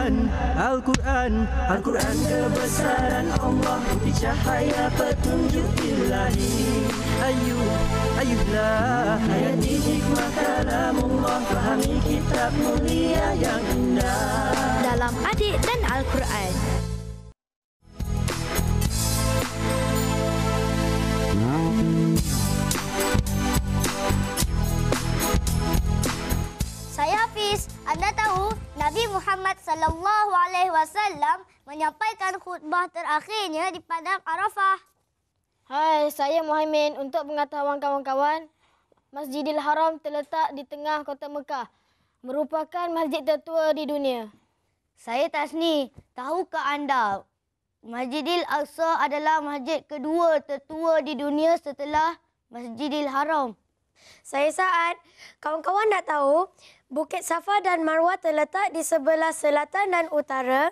Al-Quran, Al-Quran, Al-Quran kebesaran Allah, putih cahaya petunjuk ilahi. Ayuhlah hayati hikmah kalamullah, fahami kitab mulia yang indah. Dalam Adik dan Al-Quran. Saya Hafiz. Anda tahu Nabi Muhammad sallallahu alaihi wasallam menyampaikan khutbah terakhirnya di padang Arafah. Hai, saya Muhaimin. Untuk pengetahuan kawan-kawan, Masjidil Haram terletak di tengah kota Mekah, merupakan masjid tertua di dunia. Saya Tasni. Tahukah anda Masjidil Aqsa adalah masjid kedua tertua di dunia setelah Masjidil Haram? Saya Saad. Kawan-kawan nak tahu, Bukit Safa dan Marwah terletak di sebelah selatan dan utara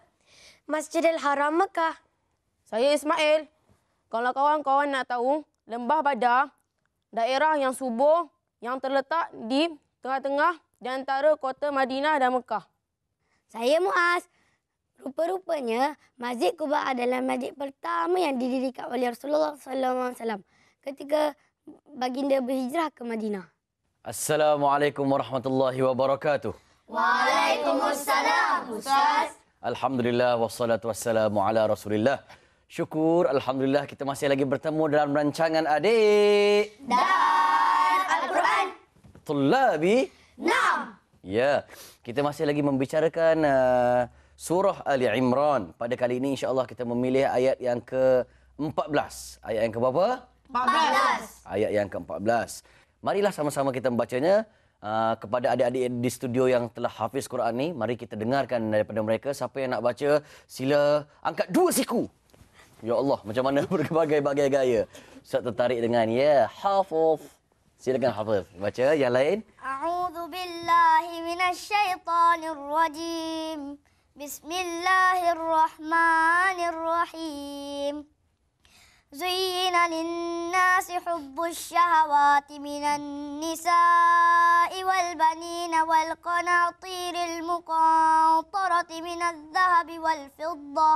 Masjidil Haram Mekah. Saya Ismail. Kalau kawan-kawan nak tahu, Lembah Badar, daerah yang subur yang terletak di tengah-tengah di antara kota Madinah dan Mekah. Saya Muaz. Rupa-rupanya Masjid Quba adalah masjid pertama yang didirikan oleh Rasulullah sallallahu alaihi wasallam ketika baginda berhijrah ke Madinah. Assalamualaikum warahmatullahi wabarakatuh. Waalaikumsalam, Ustaz. Alhamdulillah wassalatu wassalamu ala Rasulillah. Syukur alhamdulillah kita masih lagi bertemu dalam rancangan Adik Dan Al-Quran. Tullabi. Naam. Ya, kita masih lagi membicarakan surah Ali Imran. Pada kali ini insya-Allah kita memilih ayat yang ke-14. Ayat yang ke berapa? 14. Ayat yang ke-14. Marilah sama-sama kita membacanya. Kepada adik-adik di studio yang telah hafiz Quran ni, mari kita dengarkan daripada mereka. Siapa yang nak baca, sila angkat 2 siku. Ya Allah, macam mana berbagai-bagai gaya. Ustaz tertarik dengan Hafiz. Silakan Hafiz. Baca yang lain. A'udzu billahi minasyaitonir rajim. Bismillahirrahmanirrahim. زين للناس حب الشهوات من النساء والبنين والقناطير المقنطرة من الذهب والفضة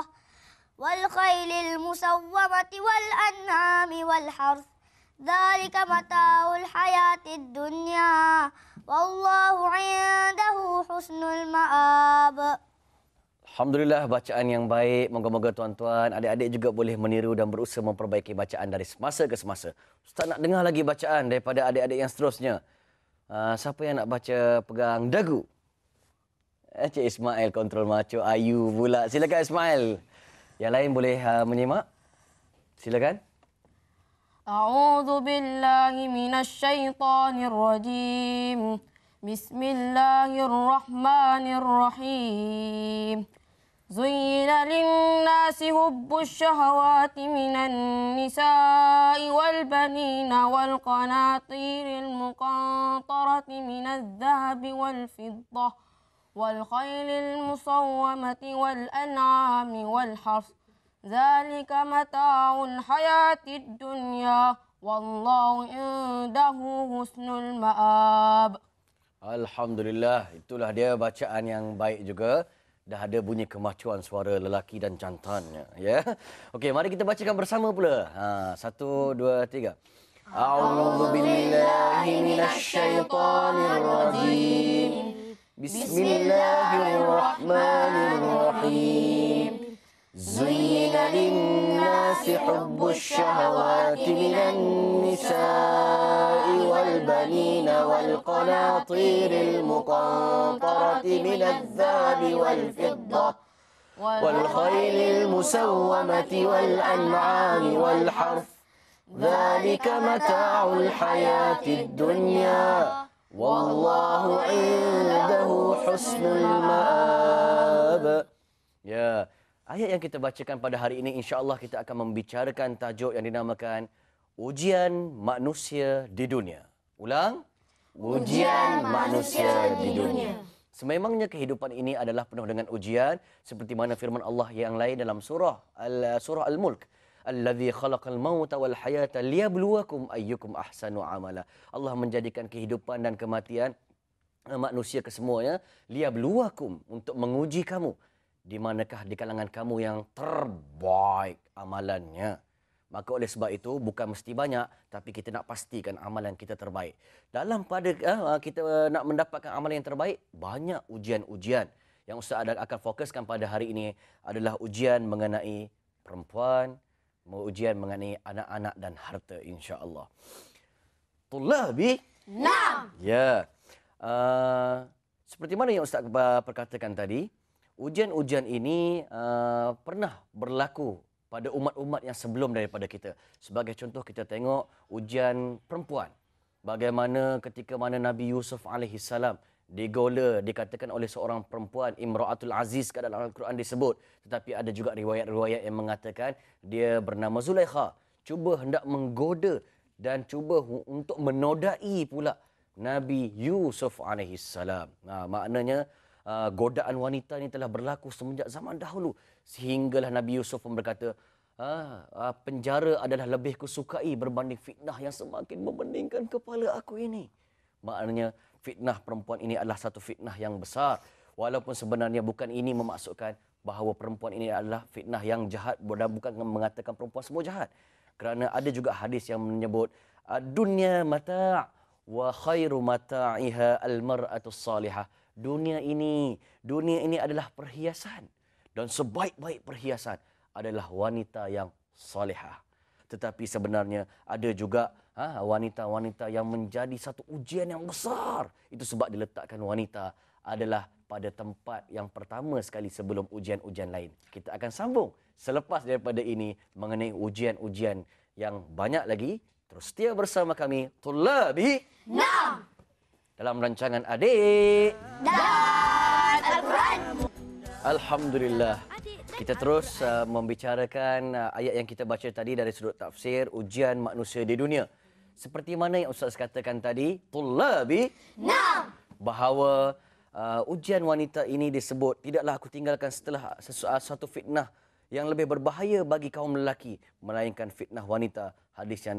والخيل المسومة والأنعام والحرث ذلك متاع الحياة الدنيا والله عنده حسن المآب. Alhamdulillah, bacaan yang baik. Moga-moga tuan-tuan, adik-adik juga boleh meniru dan berusaha memperbaiki bacaan dari semasa ke semasa. Ustaz nak dengar lagi bacaan daripada adik-adik yang seterusnya. Siapa yang nak baca pegang dagu? Cik Ismail kontrol macho Ayu pula. Silakan Ismail. Yang lain boleh menyimak. Silakan. A'udzu billahi minasyaitonir rajim. Bismillahirrahmanirrahim. زين للناس حب الشهوات من النساء والبنين والقناطير المقنطرة من الذهب والفضة والخيل المصومة والأنعام والحرث ذلك متاع الحياة الدنيا والله عنده حسن المآب. Alhamdulillah, itulah dia bacaan yang baik juga. Dah ada bunyi kemacuan suara lelaki dan jantannya, ya. Okey, mari kita bacakan bersama pula. 1 2 3. A'udzu billahi minasyaitonir rajim. Bismillahirrahmanirrahim. زين للناس حب الشهوات من النساء والبنين والقناطير المقنطرة من الذهب والفضة والخيل المسومة والأنعام والحرث ذلك متاع الحياة الدنيا والله عنده حسن المآب. Ya. Ayat yang kita bacakan pada hari ini, insya-Allah kita akan membicarakan tajuk yang dinamakan Ujian Manusia di Dunia. Ulang. Ujian Manusia di Dunia. Sememangnya kehidupan ini adalah penuh dengan ujian, seperti mana firman Allah yang lain dalam surah Al-Mulk. Allazi khalaqal mauta wal hayata liyabluwakum ayyukum ahsanu amala. Allah menjadikan kehidupan dan kematian manusia kesemuanya liyabluwakum, untuk menguji kamu. di manakah di kalangan kamu yang terbaik amalannya. Maka oleh sebab itu bukan mesti banyak, tapi kita nak pastikan amalan kita terbaik. Dalam pada kita nak mendapatkan amalan yang terbaik, banyak ujian-ujian. Yang Ustaz akan fokuskan pada hari ini adalah ujian mengenai perempuan, ujian mengenai anak-anak dan harta, insya-Allah. Tullabi? Naam. Ya. Seperti mana yang Ustaz perkatakan tadi, ujian-ujian ini pernah berlaku pada umat-umat yang sebelum daripada kita. Sebagai contoh, kita tengok ujian perempuan. Bagaimana ketika mana Nabi Yusuf alaihissalam digola, dikatakan oleh seorang perempuan, Imra'atul Aziz, kat dalam Al-Quran disebut. Tetapi ada juga riwayat-riwayat yang mengatakan dia bernama Zulaikha. Cuba hendak menggoda dan cuba untuk menodai pula Nabi Yusuf alaihissalam. Maknanya godaan wanita ini telah berlaku semenjak zaman dahulu. Sehinggalah Nabi Yusuf pun berkata, penjara adalah lebih kusukai berbanding fitnah yang semakin membeningkan kepala aku ini. Maknanya fitnah perempuan ini adalah satu fitnah yang besar. Walaupun sebenarnya bukan ini memaksudkan bahawa perempuan ini adalah fitnah yang jahat, dan bukan mengatakan perempuan semua jahat. Kerana ada juga hadis yang menyebut, dunia mata' wa khairu mata'iha al-mar'atus salihah. Dunia ini adalah perhiasan, dan sebaik-baik perhiasan adalah wanita yang salihah. Tetapi sebenarnya ada juga wanita-wanita yang menjadi satu ujian yang besar. Itu sebab diletakkan wanita adalah pada tempat yang pertama sekali sebelum ujian-ujian lain. Kita akan sambung selepas daripada ini mengenai ujian-ujian yang banyak lagi. Terus setia bersama kami, Tullabi Naam, dalam rancangan Adik dan Al-Quran. Alhamdulillah. Kita terus membicarakan ayat yang kita baca tadi dari sudut tafsir ujian manusia di dunia. Seperti mana yang Ustaz katakan tadi, Tullabi Naam, bahawa ujian wanita ini disebut, tidaklah aku tinggalkan setelah satu fitnah yang lebih berbahaya bagi kaum lelaki, melainkan fitnah wanita. Hadis yang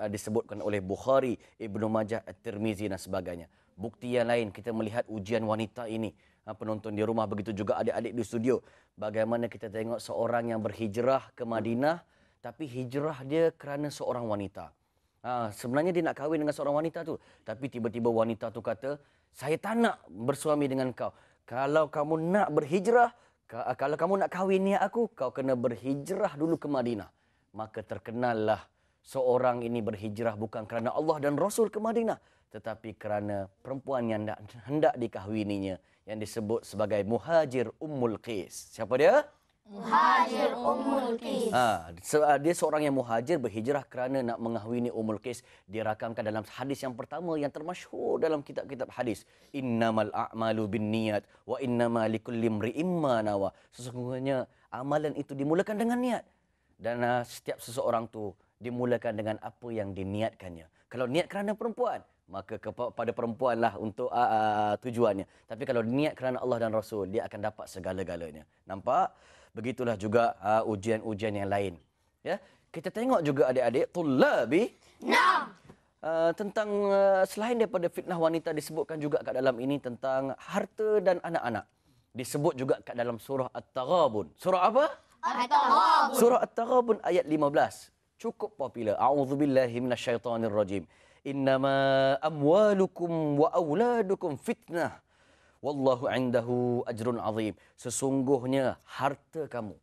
disebutkan oleh Bukhari, Ibnu Majah, At-Tirmizi dan sebagainya. Bukti yang lain, kita melihat ujian wanita ini. Penonton di rumah, begitu juga adik-adik di studio. Bagaimana kita tengok seorang yang berhijrah ke Madinah, tapi hijrah dia kerana seorang wanita. Sebenarnya dia nak kahwin dengan seorang wanita tu, tapi tiba-tiba wanita tu kata, saya tak nak bersuami dengan kau. Kalau kamu nak berhijrah, kalau kamu nak kahwin dengan aku, kau kena berhijrah dulu ke Madinah. Maka terkenallah seorang ini berhijrah bukan kerana Allah dan Rasul ke Madinah, tetapi kerana perempuan yang hendak dikahwininya, yang disebut sebagai Muhajir Ummul Qais. Siapa dia? Muhajir Ummul Qais. Dia seorang yang muhajir, berhijrah kerana nak mengahwini Ummul Qais. Dirakamkan dalam hadis yang pertama yang termasyhur dalam kitab-kitab hadis. Innamal a'malu binniyat wa innama likulli imri'in ma nawa. Sesungguhnya amalan itu dimulakan dengan niat. Dan setiap seseorang tu dimulakan dengan apa yang diniatkannya. Kalau niat kerana perempuan, maka kepada perempuanlah untuk tujuannya. Tapi kalau niat kerana Allah dan Rasul, dia akan dapat segala-galanya. Nampak? Begitulah juga ujian-ujian yang lain. Ya, kita tengok juga adik-adik, Tullabi Naam. Tentang selain daripada fitnah wanita, disebutkan juga kat dalam ini tentang harta dan anak-anak. Disebut juga kat dalam surah At-Taghabun. Surah apa? At-Taghabun. Surah At-Taghabun ayat 15. Cukup popular. A'udzubillahi minasyaitonirrajim. Innama amwalukum wa auladukum fitnah. Wallahu indahu ajrun azim. Sesungguhnya harta kamu,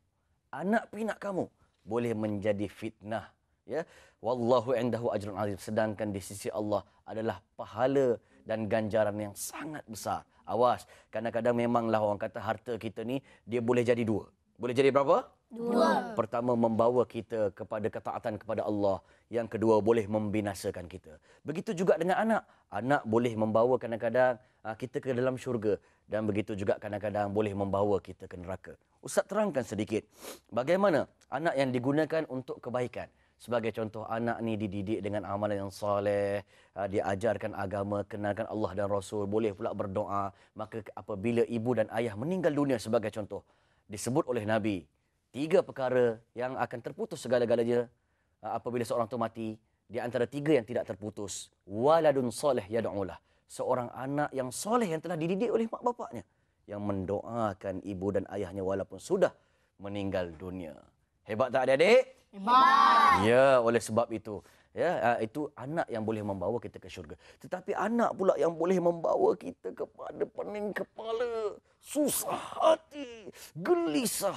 anak pinak kamu boleh menjadi fitnah. Ya, wallahu indahu ajrun azim. Sedangkan di sisi Allah adalah pahala dan ganjaran yang sangat besar. Awas, kadang-kadang memanglah orang kata harta kita ni dia boleh jadi dua. Boleh jadi berapa? Dua. Pertama, membawa kita kepada ketaatan kepada Allah. Yang kedua, boleh membinasakan kita. Begitu juga dengan anak. Anak boleh membawa kadang-kadang kita ke dalam syurga. Dan begitu juga kadang-kadang boleh membawa kita ke neraka. Ustaz terangkan sedikit. Bagaimana anak yang digunakan untuk kebaikan. Sebagai contoh, anak ni dididik dengan amalan yang soleh, diajarkan agama, kenalkan Allah dan Rasul, boleh pula berdoa. Maka apabila ibu dan ayah meninggal dunia sebagai contoh, disebut oleh Nabi, 3 perkara yang akan terputus segala-galanya apabila seorang tu mati. Di antara 3 yang tidak terputus, waladun soleh yad'ulah, seorang anak yang soleh yang telah dididik oleh mak bapaknya, yang mendoakan ibu dan ayahnya walaupun sudah meninggal dunia. Hebat tak adik-adik? Hebat. Ya, oleh sebab itu, ya, itu anak yang boleh membawa kita ke syurga. Tetapi anak pula yang boleh membawa kita kepada pening kepala, susah hati, gelisah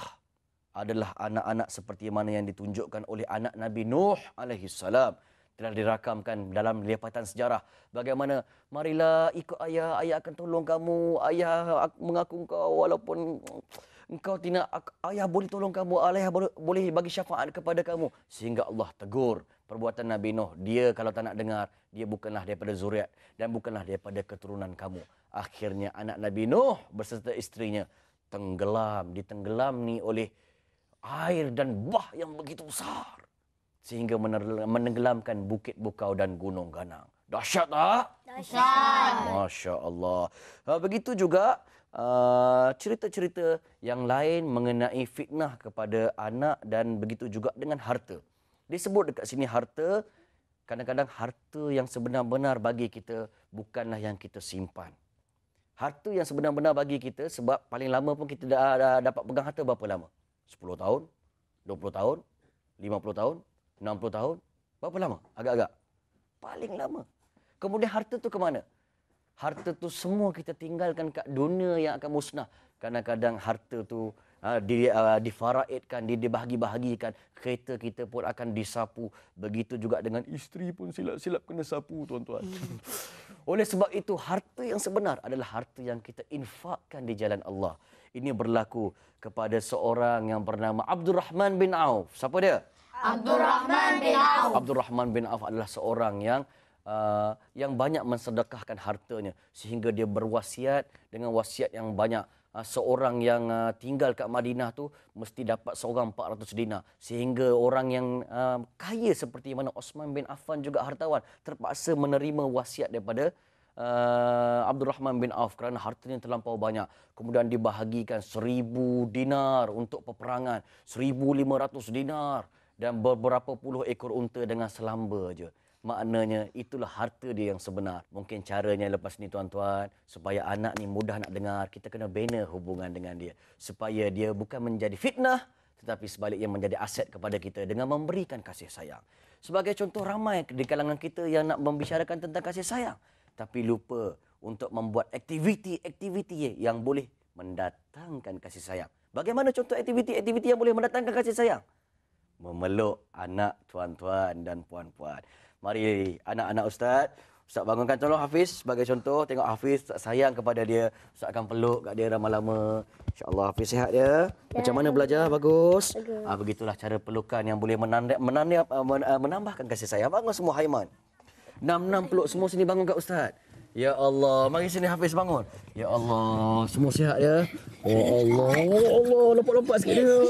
adalah anak-anak seperti mana yang ditunjukkan oleh anak Nabi Nuh alaihi salam. Telah dirakamkan dalam lipatan sejarah bagaimana, marilah ikut ayah, ayah akan tolong kamu, ayah mengaku engkau walaupun engkau tidak, ayah boleh tolong kamu, ayah boleh bagi syafaat kepada kamu. Sehingga Allah tegur perbuatan Nabi Nuh. Dia kalau tak nak dengar, dia bukanlah daripada zuriat dan bukanlah daripada keturunan kamu. Akhirnya anak Nabi Nuh beserta isterinya ditenggelami oleh air dan bah yang begitu besar, sehingga menenggelamkan bukit bukau dan gunung ganang. Dahsyat tak? Dahsyat. Masya Allah. Begitu juga cerita-cerita yang lain mengenai fitnah kepada anak dan begitu juga dengan harta. Disebut dekat sini harta, kadang-kadang harta yang sebenar-benar bagi kita bukanlah yang kita simpan. Harta yang sebenar-benar bagi kita, sebab paling lama pun kita dah dapat pegang harta berapa lama? 10 tahun? 20 tahun? 50 tahun? 60 tahun? Berapa lama? Agak-agak. Paling lama. Kemudian harta tu ke mana? Harta tu semua kita tinggalkan kat dunia yang akan musnah. Kadang-kadang harta tu difaraidkan, dibahagi-bahagikan. Kereta kita pun akan disapu. Begitu juga dengan isteri pun silap-silap kena sapu, tuan-tuan. Oleh sebab itu, harta yang sebenar adalah harta yang kita infakkan di jalan Allah. Ini berlaku kepada seorang yang bernama Abdul Rahman bin Auf. Siapa dia? Abdul Rahman bin Auf. Abdul Rahman bin Auf adalah seorang yang banyak mensedekahkan hartanya, sehingga dia berwasiat dengan wasiat yang banyak. Seorang yang tinggal kat Madinah tu mesti dapat seorang 400 dinar, sehingga orang yang kaya seperti mana Osman bin Affan juga hartawan terpaksa menerima wasiat daripada Abdul Rahman bin Auf kerana hartanya terlampau banyak. Kemudian dibahagikan 1000 dinar untuk peperangan, 1500 dinar dan beberapa puluh ekor unta dengan selamba je. Maknanya itulah harta dia yang sebenar. Mungkin caranya lepas ni tuan-tuan, supaya anak ni mudah nak dengar, kita kena bina hubungan dengan dia. Supaya dia bukan menjadi fitnah, tetapi sebaliknya menjadi aset kepada kita dengan memberikan kasih sayang. Sebagai contoh, ramai di kalangan kita yang nak membicarakan tentang kasih sayang, tapi lupa untuk membuat aktiviti-aktiviti yang boleh mendatangkan kasih sayang. Bagaimana contoh aktiviti-aktiviti yang boleh mendatangkan kasih sayang? Memeluk anak tuan-tuan dan puan-puan. Mari anak-anak Ustaz. Ustaz bangunkan tolong Hafiz sebagai contoh. Tengok Hafiz sayang kepada dia. Ustaz akan peluk kat dia lama-lama. InsyaAllah Hafiz sihat dia. Macam mana belajar? Bagus. Begitulah cara pelukan yang boleh menambahkan kasih sayang. Bangun semua Haiman. 6 peluk semua sini, bangun kat Ustaz. Ya Allah, mari sini Hafiz bangun. Ya Allah, semua sihat ya. Ya Allah, ya Allah, lompat-lompat sikit dia.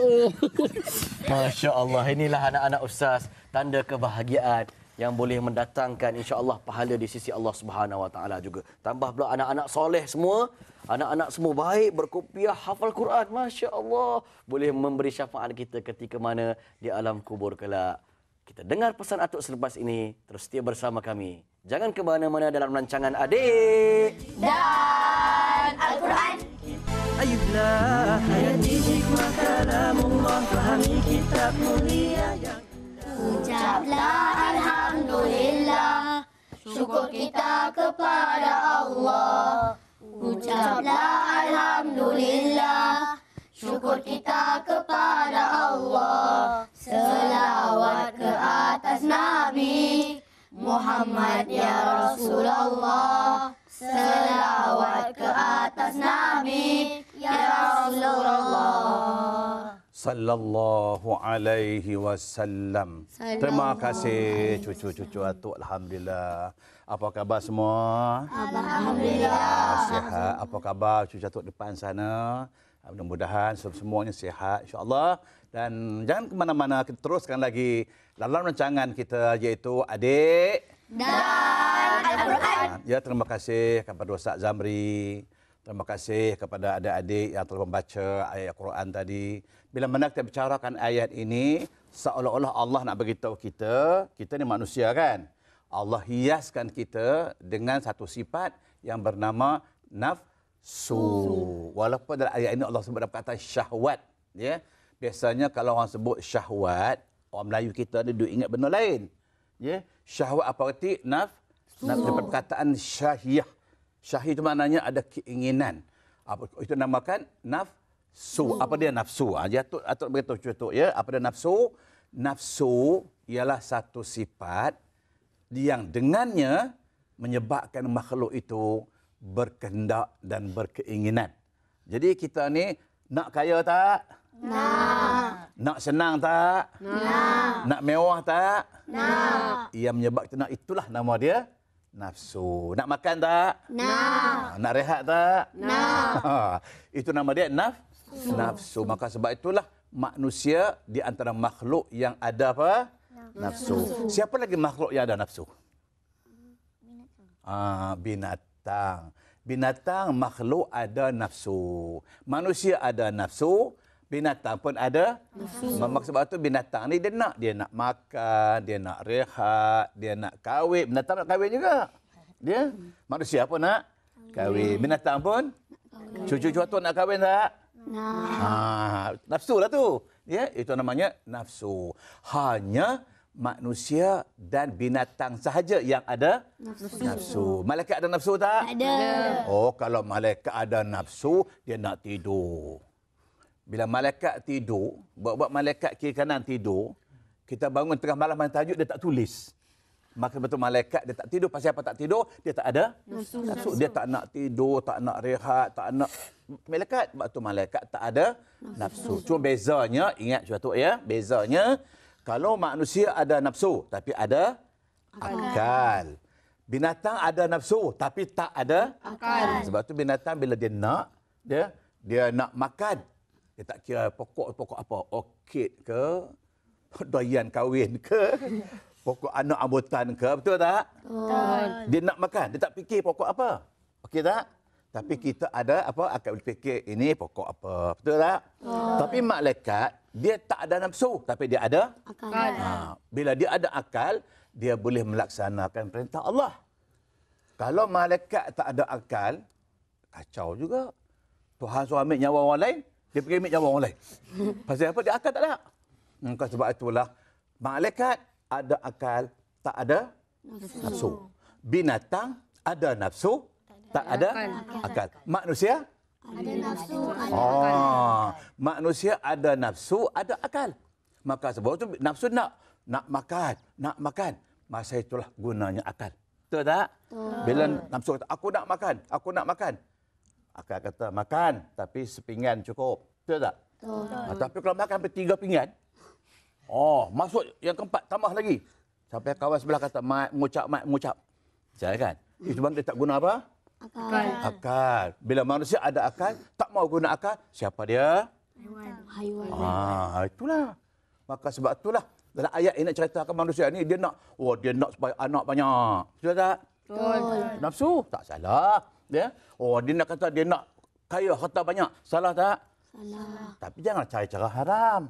Masya Allah, inilah anak-anak Ustaz. Tanda kebahagiaan yang boleh mendatangkan insya-Allah pahala di sisi Allah Subhanahu Wa Taala juga. Tambah pula anak-anak soleh semua, anak-anak semua baik, berkopiah, hafal Quran, masya-Allah, boleh memberi syafaat kita ketika mana di alam kubur kelak. Kita dengar pesan atuk selepas ini, terus setia bersama kami. Jangan ke mana-mana dalam rancangan Adik dan Al-Quran. Ayuhlah hayati hikmah kalamullah, fahami kitab mulia yang Ucaplah Alhamdulillah, syukur kita kepada Allah. Ucaplah Alhamdulillah, syukur kita kepada Allah. Selawat ke atas Nabi Muhammad ya Rasulullah. Selawat ke atas Nabi ya Rasulullah. Sallallahu alaihi wasallam. Terima kasih cucu-cucu atuk. Alhamdulillah. Apa khabar semua? Alhamdulillah. Sihat. Apa khabar cucu atuk depan sana? Mudah-mudahan semuanya sihat insya-Allah. Dan jangan ke mana-mana, kita teruskan lagi dalam rancangan kita iaitu Adik dan Al-Quran. Ya, terima kasih kepada Ustaz Zamri. Terima kasih kepada adik-adik yang telah membaca ayat Al-Quran tadi. Bila mana kita bicarakan ayat ini, seolah-olah Allah nak beritahu kita, kita ni manusia kan? Allah hiaskan kita dengan satu sifat yang bernama Walaupun dalam ayat ini Allah sebut dalam kata syahwat. Ya. Biasanya kalau orang sebut syahwat, orang Melayu kita ni duk ingat benda lain. Ya. Syahwat apa arti? Nafsu. Daripada perkataan syahiyah. Syahih itu maknanya ada keinginan. Apa itu namakan nafsu. Apa dia nafsu? Atuk beritahu contoh ya. Apa dia nafsu? Nafsu ialah satu sifat yang dengannya menyebabkan makhluk itu berkehendak dan berkeinginan. Jadi kita ni nak kaya tak? Nak. Nak senang tak? Nak. Nak mewah tak? Nak. Ia menyebabkan itulah nama dia nafsu. Nak makan tak? Nak. Nak rehat tak? Nak. Itu nama dia nafsu. Maka sebab itulah manusia di antara makhluk yang ada apa? Nafsu. Siapa lagi makhluk yang ada nafsu? Binatang. Binatang makhluk ada nafsu. Manusia ada nafsu, binatang pun ada nafsu. Sebab itu binatang ni dia nak makan, dia nak rehat, dia nak kahwin. Binatang nak kahwin juga. Dia manusia pun nak kahwin. Binatang pun cucu-cucu nak kahwin tak? Nafsu lah tu. Ya, itu namanya nafsu. Hanya manusia dan binatang sahaja yang ada nafsu. Malaikat ada nafsu tak? Ada. Oh, kalau malaikat ada nafsu, dia nak tidur. Bila malaikat tidur, buat malaikat kiri kanan tidur, kita bangun tengah malam main tahajud, dia tak tulis. Maka betul malaikat dia tak tidur. Pasal apa tak tidur? Dia tak ada nafsu. Dia tak nak tidur, tak nak rehat, tak nak malaikat. Sebab tu malaikat tak ada nafsu. Cuma bezanya, ingat suatu ya, bezanya kalau manusia ada nafsu tapi ada akal. Binatang ada nafsu tapi tak ada akal. Sebab tu binatang bila dia nak, dia nak makan. Dia tak kira pokok apa, orkid ke, doyan kahwin ke, pokok anak ambutan ke, betul tak? Betul. Dia nak makan, dia tak fikir pokok apa. Okey tak? Tapi kita ada apa, akal berfikir ini pokok apa, betul tak? Tapi malaikat dia tak ada nafsu tapi dia ada akal. Bila dia ada akal, dia boleh melaksanakan perintah Allah. Kalau malaikat tak ada akal, kacau juga. Tuhan suruh ambil nyawa orang lain, dia pergi ambil nyawa orang lain. Pasal apa? Dia akal tak ada. Sebab itulah malaikat ada akal, tak ada nafsu. Binatang ada nafsu, tak ada akal. Manusia ada nafsu, ada akal. Manusia ada nafsu, ada akal. Maka sebab itu nafsu nak makan. Masa itulah gunanya akal. Betul tak? Bila nafsu kata, aku nak makan. Akal kata, makan. Tapi sepinggan cukup. Betul tak? Tapi kalau makan sampai 3 pinggan, masuk yang keempat, tambah lagi. Sampai kawan sebelah kata, mengucap. Jangan kan? Itu bang dia tak guna apa? Akal. Bila manusia ada akal, tak mau guna akal, siapa dia? Haiwan. Itulah. Maka sebab itulah dalam ayat ini ceritakan manusia ni dia nak supaya anak banyak. Betul tak? Betul. Nafsu tak salah. Dia nak kata dia nak kaya harta banyak. Salah tak? Salah. Tapi jangan cari cara haram.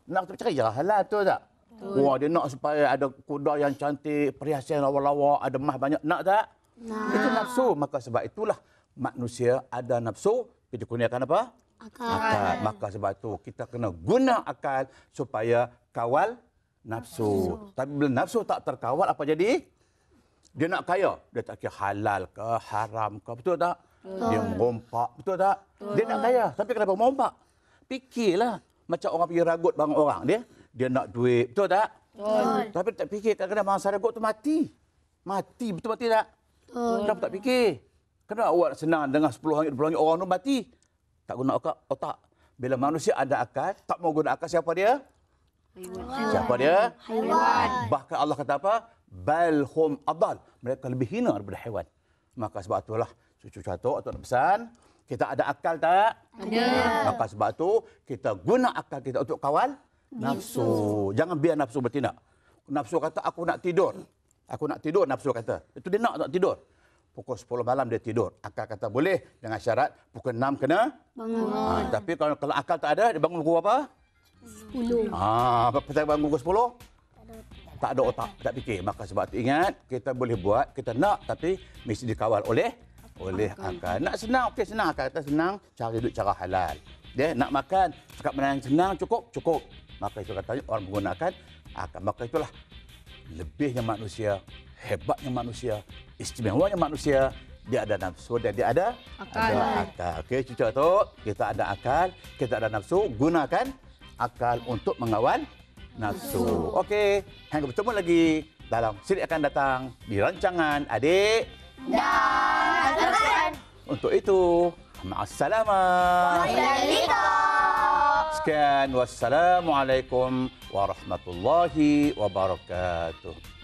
Nak cari cara halal, betul tak? Betul. Dia nak supaya ada kuda yang cantik, perhiasan lawa-lawa, ada emas banyak. Nak tak? Itu nafsu. Maka sebab itulah manusia ada nafsu, kita gunakan apa? Akal. Maka sebab itu kita kena guna akal supaya kawal nafsu. Tapi bila nafsu tak terkawal, apa jadi? Dia nak kaya, dia tak kira halal ke, haram ke, betul tak? Dia merompak, betul tak? Dia nak kaya, tapi kenapa merompak? Fikirlah. Macam orang pergi ragut barang orang, dia nak duit, betul tak? Tapi tak fikir kadang-kadang mangsa ragut tu mati. Betul tak? Kenapa tak fikir? Kenapa awak senang dengan 10 ringgit, 20 ringgit orang tu mati? Tak guna otak. Bila manusia ada akal, tak mau guna akal, siapa dia? Siapa dia? Haiwan. Bahkan Allah kata apa? Balhum adal. Mereka lebih hina daripada haiwan. Maka sebab itulah cucu catuk atau pesan, kita ada akal tak? Ada. Maka sebab itu kita guna akal kita untuk kawal nafsu. Jangan biar nafsu bertindak. Nafsu kata aku nak tidur. Nafsu kata. Itu dia nak tidur. Pukul 10 malam dia tidur. Akal kata boleh dengan syarat pukul 6 kena bangun. Tapi kalau akal tak ada, dia bangun pukul apa? 10. Pasal bangun pukul 10? Tak ada otak, tak fikir. Maka sebab itu ingat, kita boleh buat, kita nak, tapi mesti dikawal oleh oleh akal. Nak senang, okey senang. Akal kata senang, cari duit cara halal. Dia nak makan, cakap benda yang senang, cukup. Maka itu katanya orang menggunakan akal. Maka itulah lebihnya manusia, hebatnya manusia, istimewanya manusia. Dia ada nafsu dan dia ada akal. Okey, cucu tu, kita ada akal, kita ada nafsu, gunakan akal untuk mengawal nafsu. Okey, hingga bertemu lagi dalam siri akan datang di rancangan Adik Dan Al-Quran. Untuk itu, ma'assalamah. Sekian, wassalamualaikum warahmatullahi wabarakatuh.